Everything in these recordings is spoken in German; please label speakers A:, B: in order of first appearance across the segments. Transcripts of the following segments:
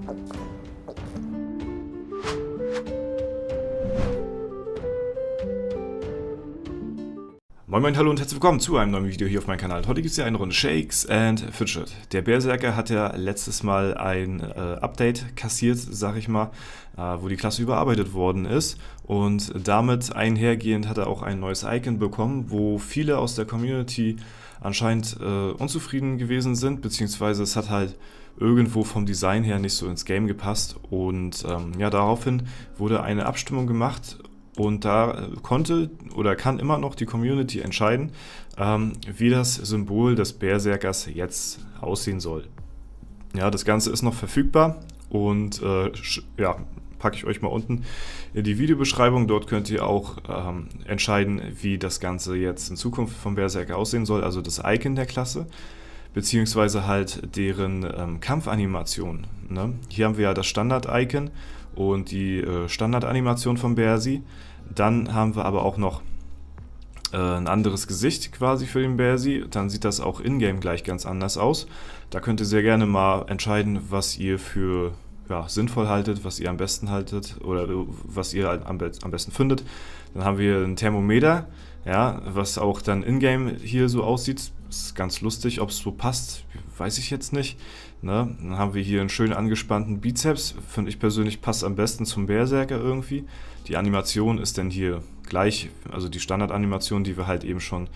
A: Moin Moin, hallo und herzlich willkommen zu einem neuen Video hier auf meinem Kanal. Heute gibt es ja eine Runde Shakes and Fidget. Der Berserker hat ja letztes Mal ein Update kassiert, sag ich mal, wo die Klasse überarbeitet worden ist. Und damit einhergehend hat er auch ein neues Icon bekommen, wo viele aus der Community anscheinend unzufrieden gewesen sind, beziehungsweise es hat halt irgendwo vom Design her nicht so ins Game gepasst. Und ja, daraufhin wurde eine Abstimmung gemacht. Und da konnte oder kann immer noch die Community entscheiden, wie das Symbol des Berserkers jetzt aussehen soll. Ja, das Ganze ist noch verfügbar und ja, packe ich euch mal unten in die Videobeschreibung. Dort könnt ihr auch entscheiden, wie das Ganze jetzt in Zukunft vom Berserker aussehen soll, also das Icon der Klasse, beziehungsweise halt deren Kampfanimation. Ne? Hier haben wir ja das Standard-Icon und die Standardanimation von Bersi. Dann haben wir aber auch noch ein anderes Gesicht quasi für den Bersi. Dann sieht das auch in-game gleich ganz anders aus. Da könnt ihr sehr gerne mal entscheiden, was ihr für sinnvoll haltet, was ihr am besten haltet oder was ihr am besten findet. Dann haben wir ein Thermometer, ja, was auch dann in-game hier so aussieht. Ist ganz lustig, ob es so passt, weiß ich jetzt nicht. Ne? Dann haben wir hier einen schön angespannten Bizeps. Finde ich persönlich passt am besten zum Berserker irgendwie. Die Animation ist dann hier gleich, also die Standardanimation, die wir halt eben schon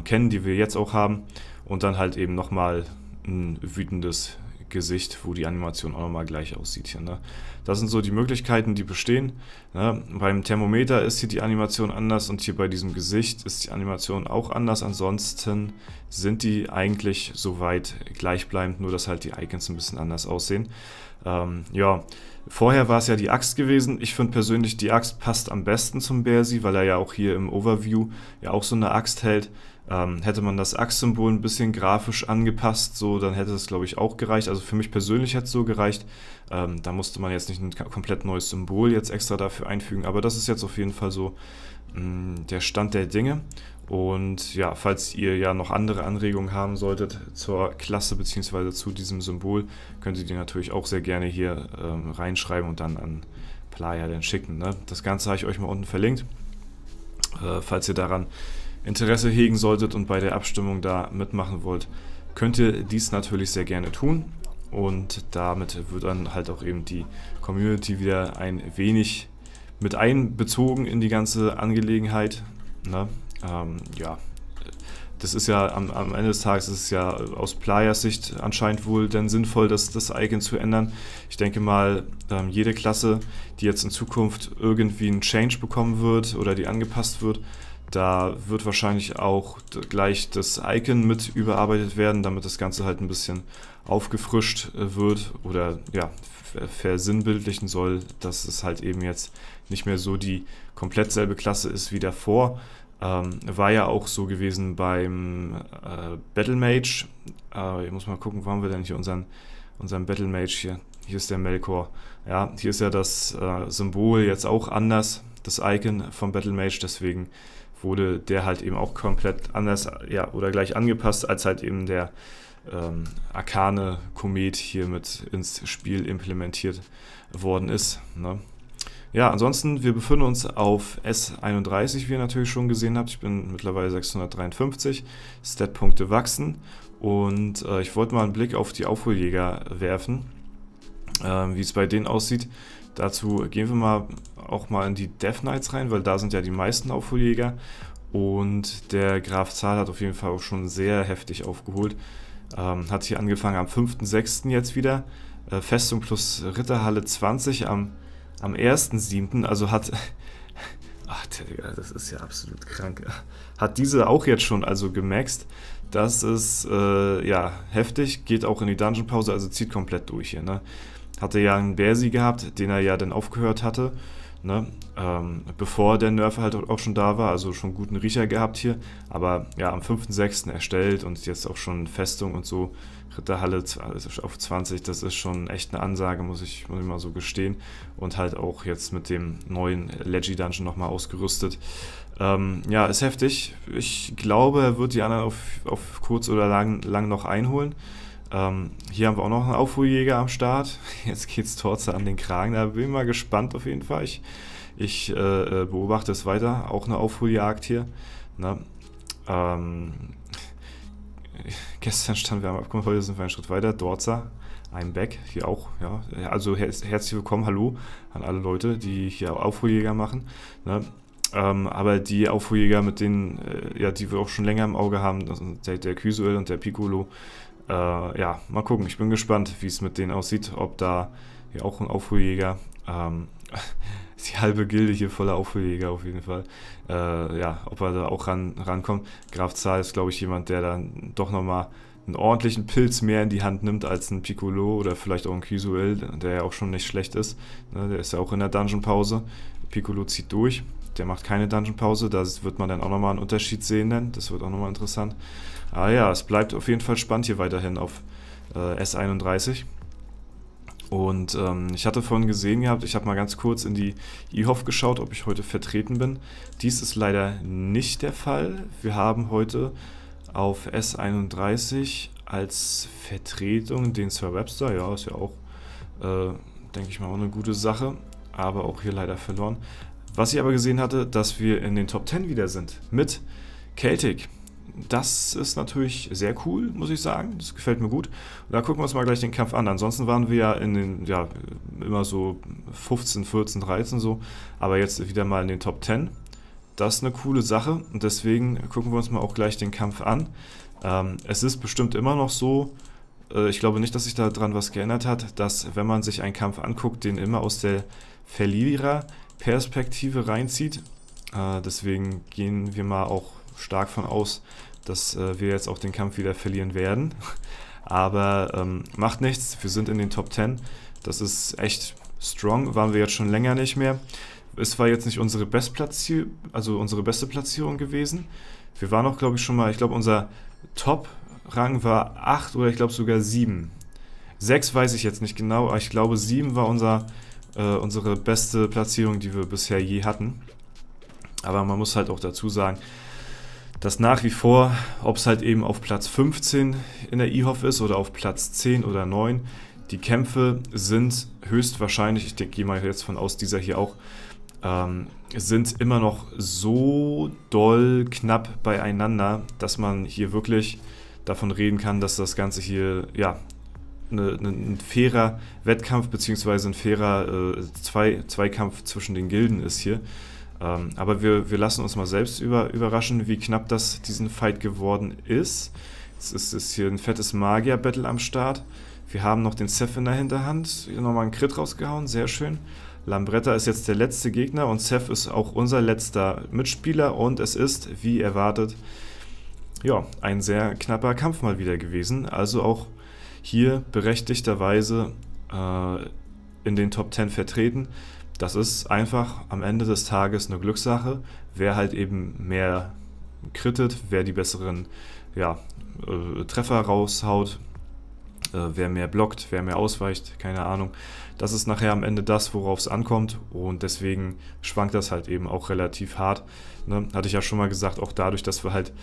A: kennen, die wir jetzt auch haben. Und dann halt eben nochmal ein wütendes Gesicht, wo die Animation auch nochmal gleich aussieht hier. Ne? Das sind so die Möglichkeiten, die bestehen. Ne? Beim Thermometer ist hier die Animation anders und hier bei diesem Gesicht ist die Animation auch anders. Ansonsten sind die eigentlich soweit gleichbleibend, nur dass halt die Icons ein bisschen anders aussehen. Ja, vorher war es ja die Axt gewesen. Ich finde persönlich, die Axt passt am besten zum Bersi, weil er ja auch hier im Overview ja auch so eine Axt hält. Hätte man das Axt-Symbol ein bisschen grafisch angepasst, so, dann hätte es, glaube ich, auch gereicht. Also für mich persönlich hätte es so gereicht. Da musste man jetzt nicht ein komplett neues Symbol jetzt extra dafür einfügen. Aber das ist jetzt auf jeden Fall so der Stand der Dinge. Und ja, falls ihr ja noch andere Anregungen haben solltet zur Klasse bzw. zu diesem Symbol, könnt ihr die natürlich auch sehr gerne hier reinschreiben und dann an Playa dann schicken. Ne? Das Ganze habe ich euch mal unten verlinkt, falls ihr daran Interesse hegen solltet und bei der Abstimmung da mitmachen wollt, könnt ihr dies natürlich sehr gerne tun. Und damit wird dann halt auch eben die Community wieder ein wenig mit einbezogen in die ganze Angelegenheit. Ne? Ja, das ist ja am Ende des Tages ist es ja aus Players Sicht anscheinend wohl dann sinnvoll, das Icon zu ändern. Ich denke mal, jede Klasse, die jetzt in Zukunft irgendwie einen Change bekommen wird oder die angepasst wird, da wird wahrscheinlich auch gleich das Icon mit überarbeitet werden, damit das Ganze halt ein bisschen aufgefrischt wird oder ja, versinnbildlichen soll, dass es halt eben jetzt nicht mehr so die komplett selbe Klasse ist wie davor. War ja auch so gewesen beim Battle Mage. Ich muss mal gucken, wo haben wir denn hier unseren Battle Mage hier? Hier ist der Melkor. Ja, hier ist ja das Symbol jetzt auch anders, das Icon vom Battle Mage, deswegen wurde der halt eben auch komplett anders, ja, oder gleich angepasst, als halt eben der Arkane Komet hier mit ins Spiel implementiert worden ist. Ne? Ja, ansonsten, wir befinden uns auf S31, wie ihr natürlich schon gesehen habt. Ich bin mittlerweile 653, Statpunkte wachsen und ich wollte mal einen Blick auf die Aufholjäger werfen, wie es bei denen aussieht. Dazu gehen wir auch mal in die Death Knights rein, weil da sind ja die meisten Aufholjäger und der Graf Zahl hat auf jeden Fall auch schon sehr heftig aufgeholt. Hat hier angefangen am 5.6. jetzt wieder, Festung plus Ritterhalle 20 am 1.7., also hat, ach Digga, das ist ja absolut krank, hat diese auch jetzt schon also gemaxt. Das ist ja heftig, geht auch in die Dungeon Pause, also zieht komplett durch hier, ne? Hatte ja einen Bersi gehabt, den er ja dann aufgehört hatte, ne? Bevor der Nerf halt auch schon da war, also schon guten Riecher gehabt hier, aber ja, am 5.6. erstellt und jetzt auch schon Festung und so, Ritterhalle auf 20, das ist schon echt eine Ansage, muss ich mal so gestehen, und halt auch jetzt mit dem neuen Leggy Dungeon nochmal ausgerüstet. Ja, ist heftig. Ich glaube, er wird die anderen auf kurz oder lang noch einholen. Hier haben wir auch noch einen Aufholjäger am Start. Jetzt geht's Torze an den Kragen. Da bin ich mal gespannt auf jeden Fall. Ich beobachte es weiter. Auch eine Aufholjagd hier. Ne? Gestern standen wir am Abgrund, heute sind wir einen Schritt weiter. Dorza, I'm back. Hier auch. Ja. Also herzlich willkommen, hallo an alle Leute, die hier Aufholjäger machen. Ne? Aber die Aufholjäger, mit denen, die wir auch schon länger im Auge haben, also der Kysuel und der Piccolo, mal gucken. Ich bin gespannt, wie es mit denen aussieht, ob da hier auch ein Aufholjäger, die halbe Gilde hier voller Aufholjäger auf jeden Fall, ob er da auch rankommt. Graf Zahl ist, glaube ich, jemand, der dann doch nochmal einen ordentlichen Pilz mehr in die Hand nimmt als ein Piccolo oder vielleicht auch ein Kysuel, der ja auch schon nicht schlecht ist. Ne, der ist ja auch in der Dungeon-Pause. Piccolo zieht durch. Der macht keine Dungeon-Pause, da wird man dann auch nochmal einen Unterschied sehen, denn das wird auch nochmal interessant. Aber ja, es bleibt auf jeden Fall spannend hier weiterhin auf S31. Und ich hatte vorhin gesehen gehabt, ich habe mal ganz kurz in die IHOF geschaut, ob ich heute vertreten bin. Dies ist leider nicht der Fall. Wir haben heute auf S31 als Vertretung den Sir Webster. Ja, ist ja auch, denke ich mal, auch eine gute Sache. Aber auch hier leider verloren. Was ich aber gesehen hatte, dass wir in den Top 10 wieder sind mit Celtic. Das ist natürlich sehr cool, muss ich sagen. Das gefällt mir gut. Und da gucken wir uns mal gleich den Kampf an. Ansonsten waren wir ja in den, immer so 15, 14, 13 so. Aber jetzt wieder mal in den Top 10. Das ist eine coole Sache. Und deswegen gucken wir uns mal auch gleich den Kampf an. Es ist bestimmt immer noch so, ich glaube nicht, dass sich daran was geändert hat, dass wenn man sich einen Kampf anguckt, den immer aus der Verliererperspektive reinzieht. Deswegen gehen wir mal auch stark von aus, dass wir jetzt auch den Kampf wieder verlieren werden. Aber macht nichts, wir sind in den Top 10. Das ist echt strong, waren wir jetzt schon länger nicht mehr. Es war jetzt nicht unsere beste Platzierung gewesen. Wir waren auch, glaube ich, schon mal, ich glaube, unser Top-Rang war 8 oder ich glaube sogar 7. 6 weiß ich jetzt nicht genau, aber ich glaube 7 war unsere beste Platzierung, die wir bisher je hatten. Aber man muss halt auch dazu sagen, dass nach wie vor, ob es halt eben auf Platz 15 in der IHOF ist oder auf Platz 10 oder 9, die Kämpfe sind höchstwahrscheinlich, ich gehe mal jetzt von aus, dieser hier auch, sind immer noch so doll knapp beieinander, dass man hier wirklich davon reden kann, dass das Ganze hier, ein fairer Wettkampf bzw. ein fairer Zweikampf zwischen den Gilden ist hier. Aber wir lassen uns mal selbst überraschen, wie knapp das diesen Fight geworden ist. Jetzt ist es hier ein fettes Magier-Battle am Start. Wir haben noch den Seth in der Hinterhand. Hier nochmal einen Crit rausgehauen, sehr schön. Lambretta ist jetzt der letzte Gegner und Seth ist auch unser letzter Mitspieler. Und es ist, wie erwartet, ein sehr knapper Kampf mal wieder gewesen. Also auch hier berechtigterweise in den Top 10 vertreten. Das ist einfach am Ende des Tages eine Glückssache, wer halt eben mehr crittet, wer die besseren Treffer raushaut, wer mehr blockt, wer mehr ausweicht, keine Ahnung. Das ist nachher am Ende das, worauf es ankommt und deswegen schwankt das halt eben auch relativ hart. Ne? Hatte ich ja schon mal gesagt, auch dadurch, dass wir halt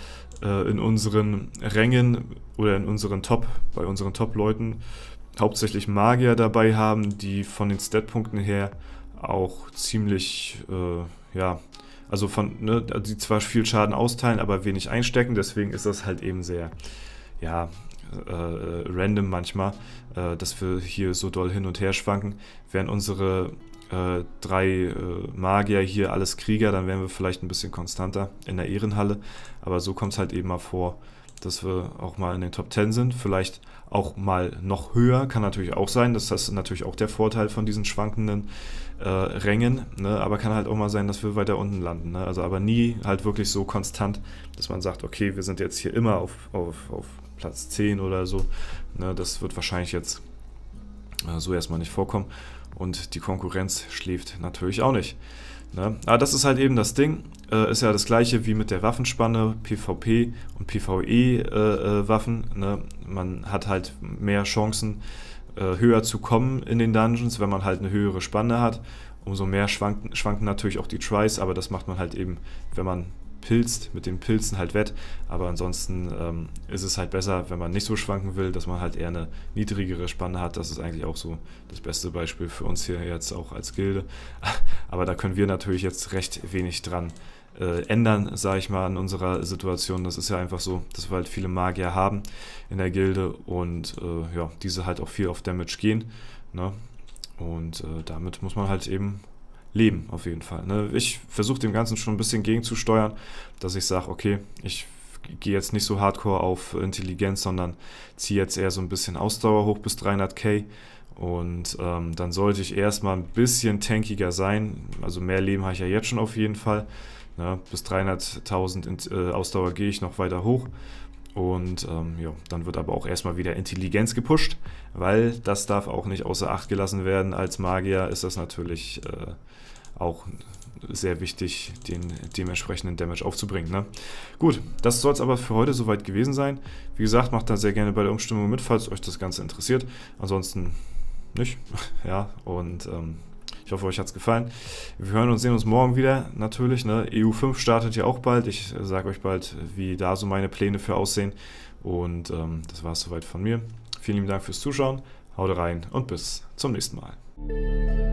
A: in unseren Rängen oder bei unseren Top-Leuten hauptsächlich Magier dabei haben, die von den Statpunkten her auch ziemlich, die zwar viel Schaden austeilen, aber wenig einstecken, deswegen ist das halt eben sehr, random manchmal, dass wir hier so doll hin und her schwanken. Wären unsere 3 Magier hier alles Krieger, dann wären wir vielleicht ein bisschen konstanter in der Ehrenhalle, aber so kommt es halt eben mal vor, dass wir auch mal in den Top 10 sind, vielleicht auch mal noch höher, kann natürlich auch sein, das ist natürlich auch der Vorteil von diesen schwankenden Rängen, ne? Aber kann halt auch mal sein, dass wir weiter unten landen, ne? Also aber nie halt wirklich so konstant, dass man sagt, okay, wir sind jetzt hier immer auf Platz 10 oder so, ne? Das wird wahrscheinlich jetzt so erstmal nicht vorkommen und die Konkurrenz schläft natürlich auch nicht. Ne? Aber das ist halt eben das Ding, ist ja das gleiche wie mit der Waffenspanne, PvP und PvE-Waffen. Ne? Man hat halt mehr Chancen, höher zu kommen in den Dungeons, wenn man halt eine höhere Spanne hat. Umso mehr schwanken natürlich auch die Tries, aber das macht man halt eben, wenn man pilzt, mit den Pilzen halt wett. Aber ansonsten ist es halt besser, wenn man nicht so schwanken will, dass man halt eher eine niedrigere Spanne hat. Das ist eigentlich auch so das beste Beispiel für uns hier jetzt auch als Gilde. Aber da können wir natürlich jetzt recht wenig dran ändern, sage ich mal, an unserer Situation. Das ist ja einfach so, dass wir halt viele Magier haben in der Gilde und ja, diese halt auch viel auf Damage gehen. Ne? Und damit muss man halt eben leben, auf jeden Fall. Ne? Ich versuche dem Ganzen schon ein bisschen gegenzusteuern, dass ich sage, okay, ich gehe jetzt nicht so hardcore auf Intelligenz, sondern ziehe jetzt eher so ein bisschen Ausdauer hoch bis 300k. Und dann sollte ich erstmal ein bisschen tankiger sein. Also mehr Leben habe ich ja jetzt schon auf jeden Fall. Ne? Bis 300.000 Ausdauer gehe ich noch weiter hoch. Und ja, dann wird aber auch erstmal wieder Intelligenz gepusht, weil das darf auch nicht außer Acht gelassen werden. Als Magier ist das natürlich auch sehr wichtig, den dementsprechenden Damage aufzubringen. Ne? Gut, das soll es aber für heute soweit gewesen sein. Wie gesagt, macht da sehr gerne bei der Umstimmung mit, falls euch das Ganze interessiert. Ansonsten nicht. Ja, und ich hoffe, euch hat es gefallen. Wir hören und sehen uns morgen wieder, natürlich. Ne? EU5 startet ja auch bald. Ich sage euch bald, wie da so meine Pläne für aussehen. Und das war es soweit von mir. Vielen lieben Dank fürs Zuschauen. Haut rein und bis zum nächsten Mal.